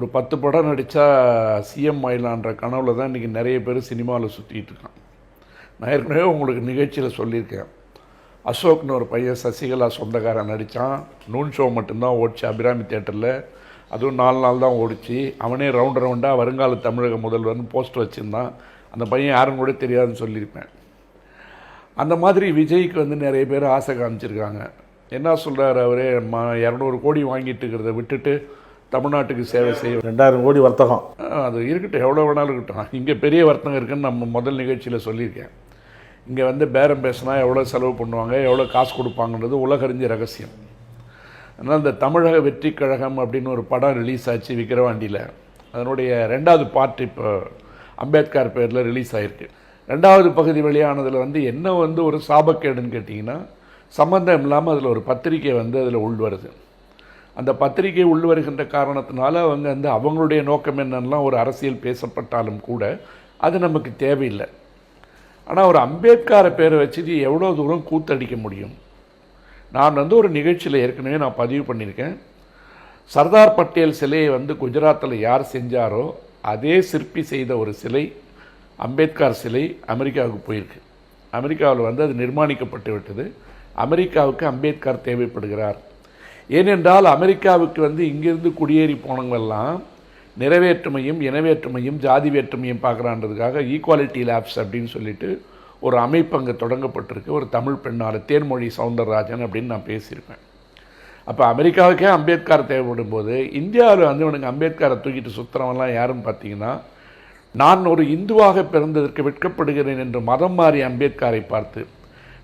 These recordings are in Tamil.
ஒரு 10 படம் நடித்தா சிஎம் ஆயிடலான்ற கனவுல தான் இன்றைக்கி நிறைய பேர் சினிமாவில் சுற்றிட்டு இருக்கான். நான் ஏற்கனவே உங்களுக்கு நிகழ்ச்சியில் சொல்லியிருக்கேன். அசோக்னு ஒரு பையன் சசிகலா சொந்தக்காரன் நடித்தான். நூன் ஷோ மட்டும்தான் ஓடிச்சு அபிராமி தேட்டரில். அதுவும் 4 நாள் தான் ஓடிச்சு. அவனே ரவுண்டாக வருங்கால தமிழக முதல்வர்னு போஸ்ட் வச்சுருந்தான். அந்த பையன் யாரும் கூட தெரியாதுன்னு சொல்லியிருப்பேன். அந்த மாதிரி விஜய்க்கு நிறைய பேர் ஆசை காமிச்சிருக்காங்க. என்ன சொல்கிறார் அவரே, 200 கோடி வாங்கிட்டு இருக்கிறத விட்டுட்டு தமிழ்நாட்டுக்கு சேவை செய்ய 2000 கோடி வர்த்தகம். அது இருக்கட்டும், எவ்வளோ வேணாலும் இருக்கட்டும். இங்கே பெரிய வர்த்தகம் இருக்குதுன்னு நம்ம முதல் நிகழ்ச்சியில் சொல்லியிருக்கேன். இங்கே பேரம் பேசினா எவ்வளோ செலவு பண்ணுவாங்க, எவ்வளோ காசு கொடுப்பாங்கன்றது உலகறிஞ்ச ரகசியம். அதனால் இந்த தமிழக வெற்றி கழகம் அப்படின்னு ஒரு படம் ரிலீஸ் ஆச்சு விக்கிரவாண்டியில். அதனுடைய 2வது பார்ட் இப்போ அம்பேத்கர் பேரில் ரிலீஸ் ஆகிருக்கு. 2வது பகுதி வெளியானதில் என்ன ஒரு சாபக்கேடுன்னு கேட்டிங்கன்னா, சம்மந்தம் இல்லாமல் அதில் ஒரு பத்திரிக்கை அதில் உள்வருது. அந்த பத்திரிகை உள்வருகின்ற காரணத்தினால அவங்களுடைய நோக்கம் என்னென்னலாம் ஒரு அரசியல் பேசப்பட்டாலும் கூட அது நமக்கு தேவையில்லை. ஆனால் ஒரு அம்பேத்கரை பேரை வச்சுட்டு எவ்வளோ தூரம் கூத்தடிக்க முடியும்? நான் ஒரு நிகழ்ச்சியில் ஏற்கனவே நான் பதிவு பண்ணியிருக்கேன். சர்தார் பட்டேல் சிலையை குஜராத்தில் யார் செஞ்சாரோ அதே சிற்பி செய்த ஒரு சிலை, அம்பேத்கர் சிலை அமெரிக்காவுக்கு போயிருக்கு. அமெரிக்காவில் அது நிர்மாணிக்கப்பட்டு விட்டது. அமெரிக்காவுக்கு அம்பேத்கர் தேவைப்படுகிறார். ஏனென்றால் அமெரிக்காவுக்கு இங்கிருந்து குடியேறி போனவங்கெல்லாம் நிறைவேற்றுமையும் இனவேற்றுமையும் ஜாதி வேற்றுமையும் பார்க்குறான்றதுக்காக ஈக்குவாலிட்டி லேப்ஸ் அப்படின்னு சொல்லிட்டு ஒரு அமைப்பு அங்கே தொடங்கப்பட்டிருக்கு. ஒரு தமிழ் பெண்ணால் தேன்மொழி சவுந்தரராஜன் அப்படின்னு நான் பேசியிருப்பேன். அப்போ அமெரிக்காவுக்கே அம்பேத்கர் தேவைப்படும் போது இந்தியாவில் இவனுக்கு அம்பேத்கரை தூக்கிட்டு சுற்றுறவன்லாம் யாருன்னு பார்த்தீங்கன்னா, நான் ஒரு இந்துவாக பிறந்ததற்கு வெட்கப்படுகிறேன் என்று மதம் மாறிய அம்பேத்கரை பார்த்து,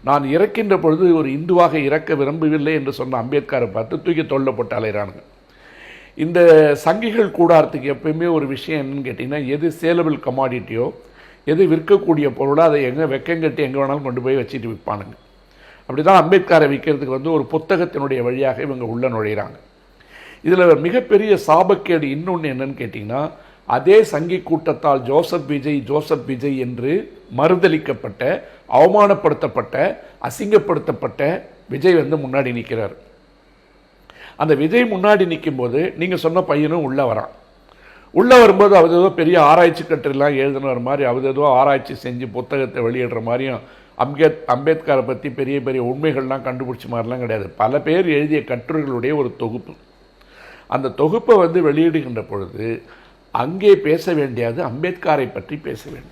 நான் இறக்கின்ற பொழுது ஒரு இந்துவாக இறக்க விரும்பவில்லை என்று சொன்ன அம்பேத்கரை பார்த்து தூக்கி தொல்லை போட்டு அலைகிறானுங்க. இந்த சங்கிகள் கூடாரத்துக்கு எப்பயுமே ஒரு விஷயம் என்னன்னு கேட்டிங்கன்னா, எது சேலபிள் கமாடிட்டியோ, எது விற்கக்கூடிய பொருளோ அதை எங்கே வெக்கங்கட்டி எங்கே வேணாலும் கொண்டு போய் வச்சுட்டு விற்பானுங்க. அப்படி தான் அம்பேத்கரை விற்கிறதுக்கு ஒரு புத்தகத்தினுடைய வழியாக இவங்க உள்ள நுழைகிறாங்க. இதில் மிகப்பெரிய சாபக்கேடு இன்னொன்று என்னன்னு கேட்டிங்கன்னா, அதே சங்கி கூட்டத்தால் ஜோசப் விஜய் என்று மறுதளிக்கப்பட்ட, அவமானப்படுத்தப்பட்ட, அசிங்கப்படுத்தப்பட்ட விஜய் முன்னாடி நிற்கிறார். அந்த விஜய் முன்னாடி நிற்கும் போது நீங்கள் சொன்ன பையனும் உள்ளே வரான். உள்ளே வரும்போது அவர் ஏதோ பெரிய ஆராய்ச்சி கட்டுரைலாம் எழுதுன மாதிரி, அவர் ஏதோ ஆராய்ச்சி செஞ்சு புத்தகத்தை வெளியிடுற மாதிரியும் அம்பேத்கரை பற்றி பெரிய பெரிய உண்மைகள்லாம் கண்டுபிடிச்ச மாதிரிலாம் கிடையாது. பல பேர் எழுதிய கட்டுரைகளுடைய ஒரு தொகுப்பு. அந்த தொகுப்பை வெளியிடுகின்ற பொழுது அங்கே பேச வேண்டியது அம்பேத்கரை பற்றி பேச வேண்டும்.